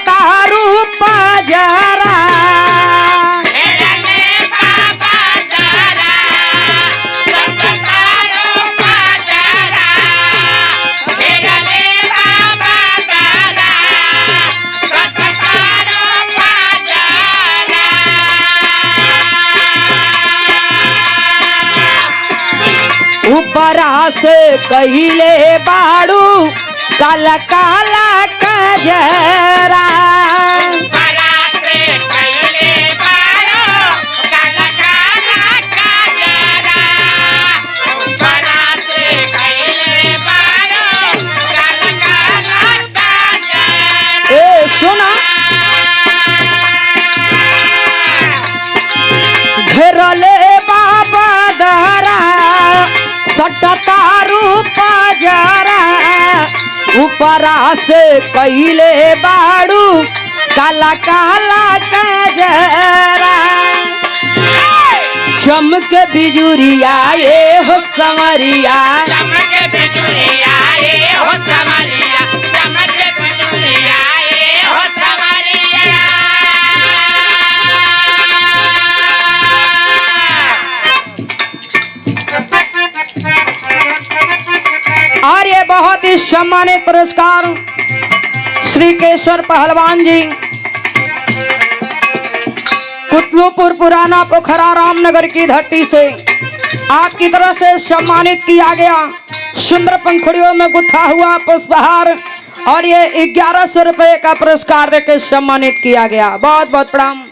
तारू पाजरा ऊपरा से कहिले बाड़ू काला काला कजरा ए सुना घेरले बाबा दरा सटतारू पाजरा ऊपरा से कहिले बाड़ू काला काला कजरा चमक बिजुरिया ये हो समरिया चमक बिजुरिया ये हो समरिया चमक बिजुरिया ये हो समरिया और ये बहुत ही सम्मानित पुरस्कार श्री केशवर पहलवान जी कुतलूपुर पुराना पोखरा रामनगर की धरती से आपकी तरफ से सम्मानित किया गया। सुंदर पंखुड़ियों में गुथा हुआ पुष्पहार और ये 1100 रुपए का पुरस्कार देकर सम्मानित किया गया। बहुत बहुत प्रणाम।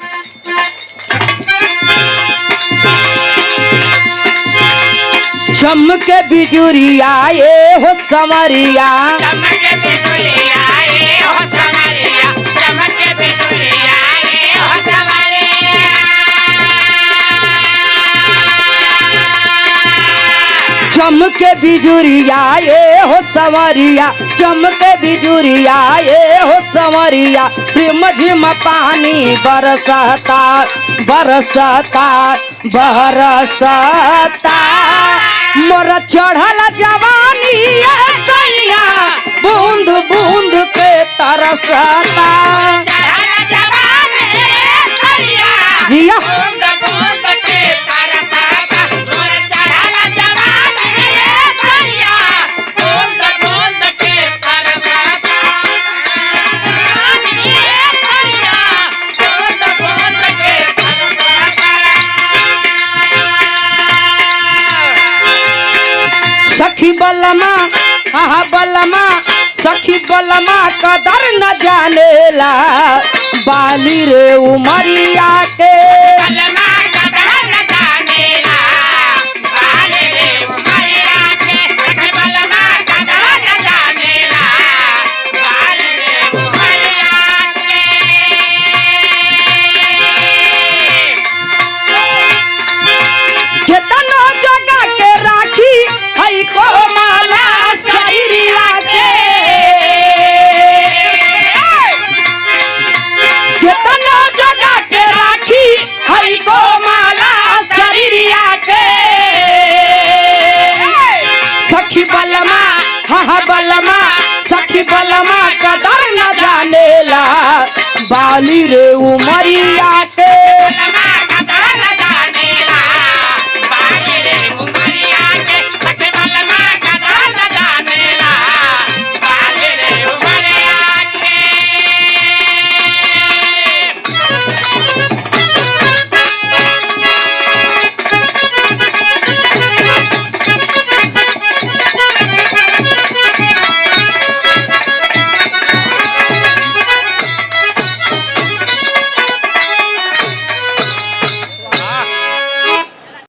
चमके बिजुरिया ये हो समरिया चमके बिजुरिया ये हो समरिया चमके बिजुरिया ये हो समरिया चमके बिजुरिया ये हो समरिया चमके बिजुरिया ये हो समरिया रिम झिम पानी बरसता बरसता बरसता मोर चढ़ल जवानी सैया बूंद बूंद के तरसता जिया सखी बलमा हाँ बलमा सखी बलमा कदर न जानेला बाली रे उमरिया के बलमा कदर न जानेला बाली रे उमरिया के सखी बलमा कदर न जानेला बाली रे उमरिया के केतनो जगह के राखी हई को माला शरीरिया के केतनो जगह के राखी हई को माला शरीरिया के सखी बलमा हाँ बलमा सखी बलमा कदर न जानेला बाली रे